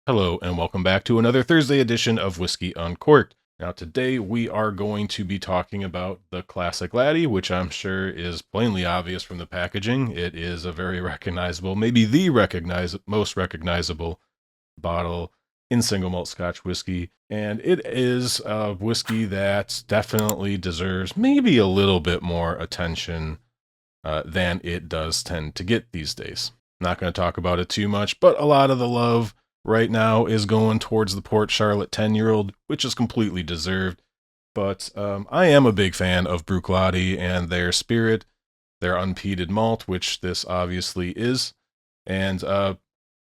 Hello, and welcome back to another Thursday edition of Whiskey Uncorked. Now, today we are going to be talking about the classic Laddie, which I'm sure is plainly obvious from the packaging. It is a very recognizable, maybe the most recognizable bottle in single malt Scotch whiskey, and it is a whiskey that definitely deserves maybe a little bit more attention than it does tend to get these days. Not going to talk about it too much, but a lot of the love right now is going towards the Port Charlotte 10-year-old, which is completely deserved. But I am a big fan of Bruichladdich and their spirit, their unpeated malt, which this obviously is. And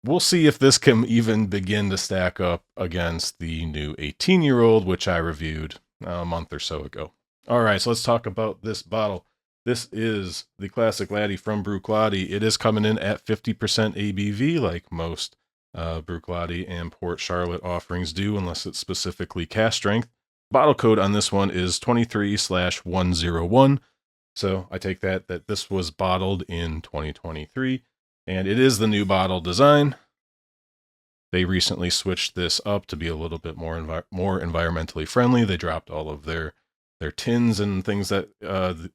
we'll see if this can even begin to stack up against the new 18-year-old, which I reviewed a month or so ago. All right, so let's talk about this bottle. This is the classic Laddie from Bruichladdich. It is coming in at 50% ABV, like most Bruichladdich and Port Charlotte offerings do, unless it's specifically cask strength. Bottle code on this one is 23/101. So I take that this was bottled in 2023, and it is the new bottle design. They recently switched this up to be a little bit more environmentally friendly. They dropped all of their tins and things that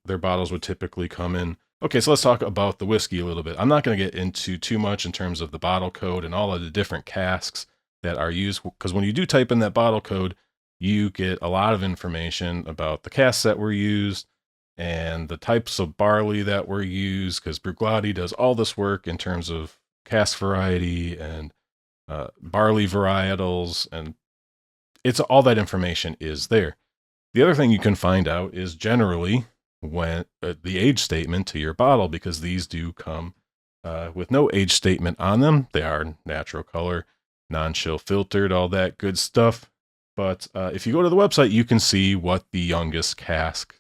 their bottles would typically come in. Okay, so let's talk about the whiskey a little bit. I'm not going to get into too much in terms of the bottle code and all of the different casks that are used, because when you do type in that bottle code, you get a lot of information about the casks that were used and the types of barley that were used, because Bruichladdich does all this work in terms of cask variety and barley varietals, and it's all that information is there. The other thing you can find out is generally when the age statement to your bottle, because these do come with no age statement on them. They are natural color, non-chill filtered, all that good stuff. But if you go to the website, you can see what the youngest cask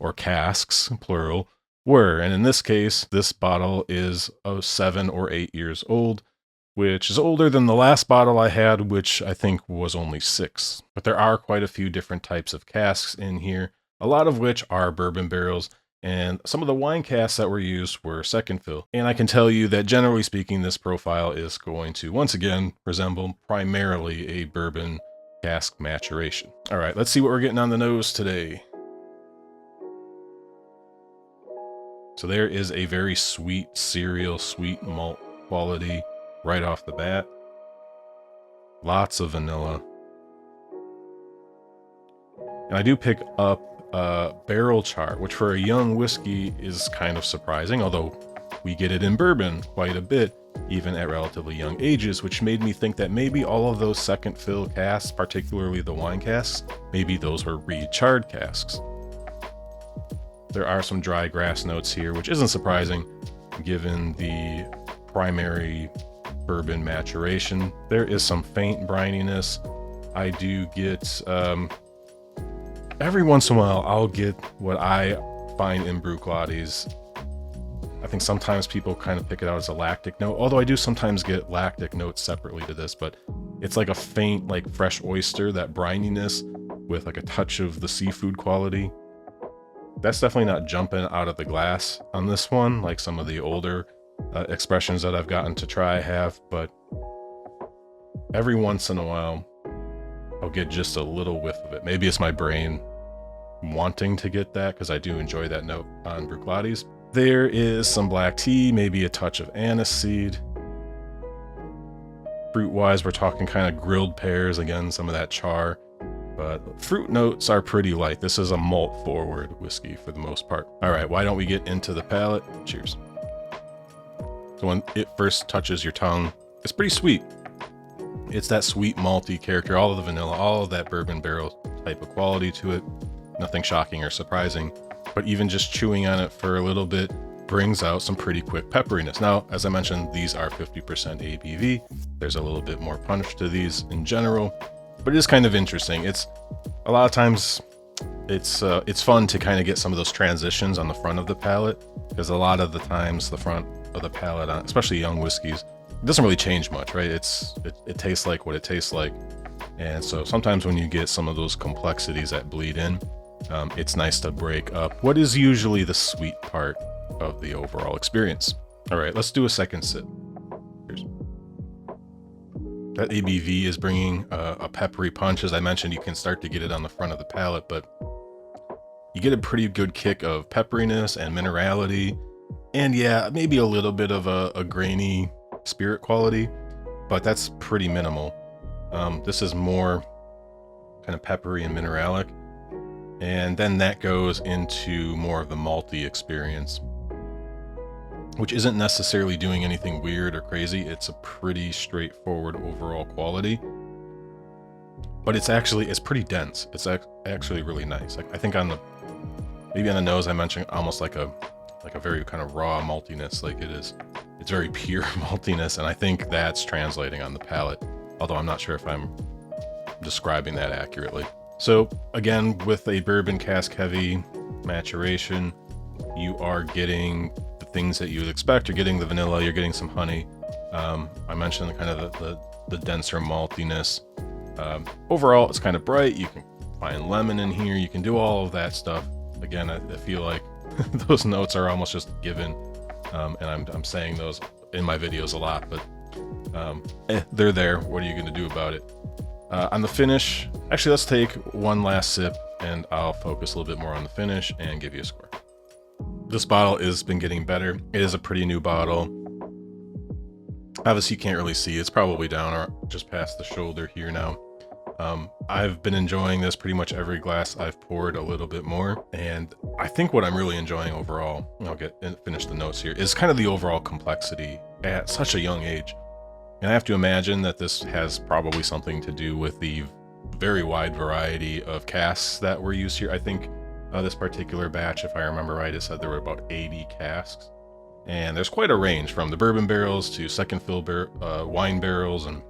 or casks, plural, were. And in this case, this bottle is 7 or 8 years old, which is older than the last bottle I had, which I think was only 6. But there are quite a few different types of casks in here, a lot of which are bourbon barrels, and some of the wine casks that were used were second fill. And I can tell you that generally speaking, this profile is going to, once again, resemble primarily a bourbon cask maturation. All right, let's see what we're getting on the nose today. So there is a very sweet cereal, sweet malt quality right off the bat. Lots of vanilla. And I do pick up barrel char, which for a young whiskey is kind of surprising, although we get it in bourbon quite a bit, even at relatively young ages, which made me think that maybe all of those second fill casks, particularly the wine casks, maybe those were re-charred casks. There are some dry grass notes here, which isn't surprising given the primary bourbon maturation. There is some faint brininess. I do get every once in a while I'll get what I find in Bruichladdich. I think sometimes people kind of pick it out as a lactic note, although I do sometimes get lactic notes separately to this, but it's like a faint, like fresh oyster, that brininess with like a touch of the seafood quality. That's definitely not jumping out of the glass on this one, like some of the older expressions that I've gotten to try have, but every once in a while I'll get just a little whiff of it. Maybe it's my brain wanting to get that, because I do enjoy that note on Bruichladdich. There is some black tea, maybe a touch of anise seed. Fruit wise, we're talking kind of grilled pears, again, some of that char, but fruit notes are pretty light. This is a malt forward whiskey for the most part. All right, why don't we get into the palate? Cheers. So when it first touches your tongue, it's pretty sweet. It's that sweet malty character, all of the vanilla, all of that bourbon barrel type of quality to it. Nothing shocking or surprising, but even just chewing on it for a little bit brings out some pretty quick pepperiness. Now, as I mentioned, these are 50% ABV. There's a little bit more punch to these in general, but it is kind of interesting. It's a lot of times it's fun to kind of get some of those transitions on the front of the palate, because a lot of the times the front of the palate, especially young whiskeys, it doesn't really change much, right? It tastes like what it tastes like. And so sometimes when you get some of those complexities that bleed in, it's nice to break up what is usually the sweet part of the overall experience. All right, let's do a second sip. Cheers. That ABV is bringing a peppery punch. As I mentioned, you can start to get it on the front of the palate, but you get a pretty good kick of pepperiness and minerality. And yeah, maybe a little bit of a grainy spirit quality, but that's pretty minimal. This is more kind of peppery and mineralic. And then that goes into more of the malty experience, which isn't necessarily doing anything weird or crazy. It's a pretty straightforward overall quality, but it's pretty dense. It's actually really nice. Like, I think maybe on the nose, I mentioned almost like a very kind of raw maltiness. Like it's very pure maltiness. And I think that's translating on the palate, although I'm not sure if I'm describing that accurately. So again, with a bourbon cask heavy maturation, you are getting the things that you would expect. You're getting the vanilla, you're getting some honey. I mentioned the kind of the denser maltiness. Overall, it's kind of bright. You can find lemon in here. You can do all of that stuff. Again, I feel like those notes are almost just given, and I'm saying those in my videos a lot, but they're there. What are you going to do about it? On the finish, actually, let's take one last sip, and I'll focus a little bit more on the finish and give you a score. This bottle has been getting better. It is a pretty new bottle. Obviously, you can't really see. It's probably down or just past the shoulder here now. I've been enjoying this pretty much every glass I've poured a little bit more. And I think what I'm really enjoying overall, I'll finish the notes here, is kind of the overall complexity at such a young age. And I have to imagine that this has probably something to do with the very wide variety of casks that were used here. I think this particular batch, if I remember right, it said there were about 80 casks. And there's quite a range from the bourbon barrels to second fill wine barrels and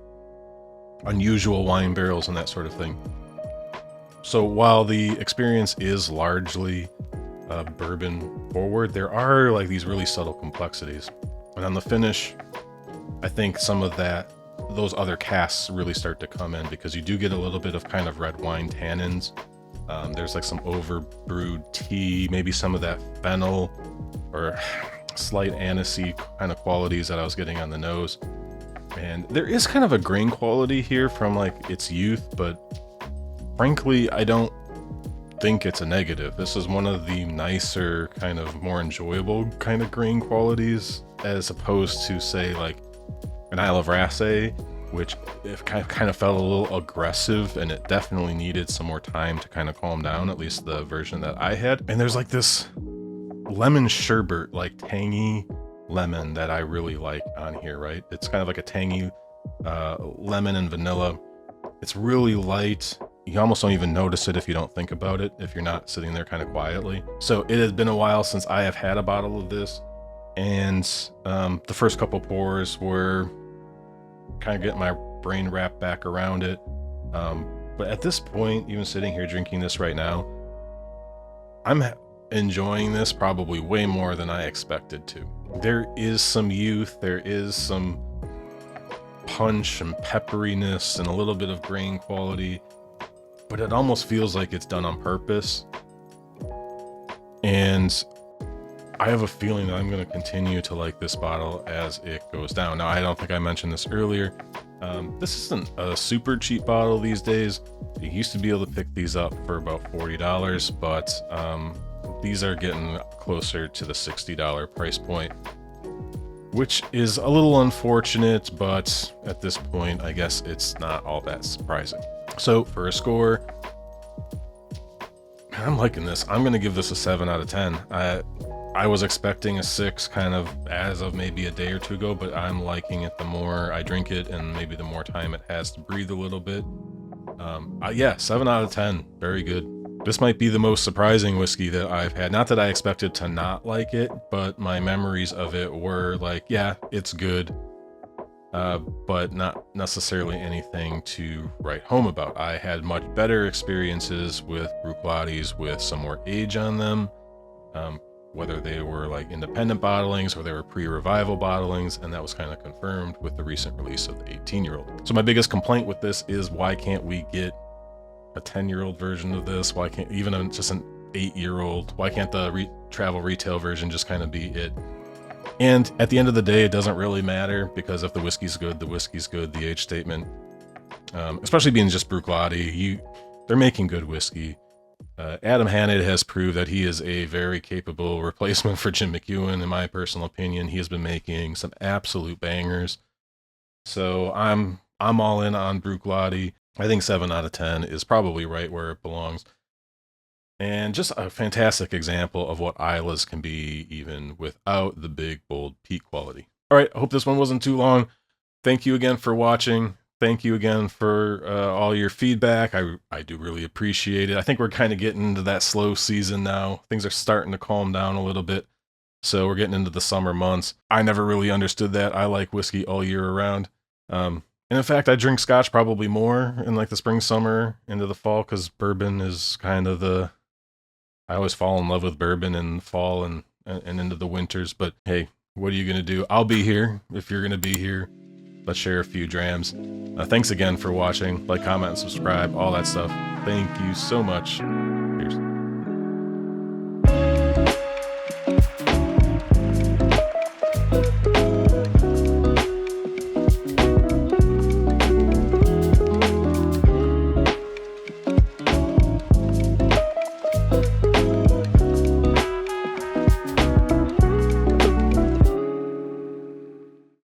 unusual wine barrels and that sort of thing. So while the experience is largely bourbon forward, there are like these really subtle complexities. And on the finish, I think some of those other casks really start to come in, because you do get a little bit of kind of red wine tannins. There's like some overbrewed tea, maybe some of that fennel or slight anisey kind of qualities that I was getting on the nose. And there is kind of a grain quality here from like its youth, but frankly, I don't think it's a negative. This is one of the nicer, kind of more enjoyable kind of grain qualities, as opposed to say like an Isle of Raasay, which it kind of felt a little aggressive, and it definitely needed some more time to kind of calm down, at least the version that I had. And there's like this lemon sherbet, like tangy lemon, that I really like on here, right? It's kind of like a tangy lemon and vanilla. It's really light. You almost don't even notice it if you don't think about it, if you're not sitting there kind of quietly. So it has been a while since I have had a bottle of this, and the first couple pours were kind of getting my brain wrapped back around it. But at this point, even sitting here drinking this right now, I'm enjoying this probably way more than I expected to. There is some youth, there is some punch and pepperiness and a little bit of grain quality, but it almost feels like it's done on purpose. And I have a feeling that I'm going to continue to like this bottle as it goes down. Now, I don't think I mentioned this earlier. This isn't a super cheap bottle these days. You used to be able to pick these up for about $40, but these are getting closer to the $60 price point, which is a little unfortunate, but at this point, I guess it's not all that surprising. So for a score, I'm liking this. I'm going to give this a 7 out of 10. I was expecting a 6 kind of as of maybe a day or two ago, but I'm liking it the more I drink it and maybe the more time it has to breathe a little bit. Yeah, 7 out of 10. Very good. This might be the most surprising whiskey that I've had. Not that I expected to not like it, but my memories of it were like, yeah, it's good, but not necessarily anything to write home about. I had much better experiences with Bruichladdich with some more age on them, whether they were like independent bottlings or they were pre-revival bottlings, and that was kind of confirmed with the recent release of the 18-year-old. So my biggest complaint with this is, why can't we get a 10-year-old version of this? Why can't just an 8-year-old? Why can't the travel retail version just kind of be it? And at the end of the day, it doesn't really matter, because if the whiskey's good, the whiskey's good. The age statement, especially being just Bruichladdich, they're making good whiskey. Adam Hannett has proved that he is a very capable replacement for Jim McEwen. In my personal opinion, he has been making some absolute bangers. So I'm all in on Bruichladdich. I think 7 out of 10 is probably right where it belongs. And just a fantastic example of what Islays can be even without the big, bold peat quality. All right, I hope this one wasn't too long. Thank you again for watching. Thank you again for all your feedback. I do really appreciate it. I think we're kind of getting into that slow season now. Things are starting to calm down a little bit. So we're getting into the summer months. I never really understood that. I like whiskey all year around. And in fact, I drink Scotch probably more in like the spring, summer, into the fall, because bourbon is kind of I always fall in love with bourbon in the fall and into the winters. But hey, what are you going to do? I'll be here if you're going to be here. Let's share a few drams. Thanks again for watching. Like, comment, and subscribe, all that stuff. Thank you so much.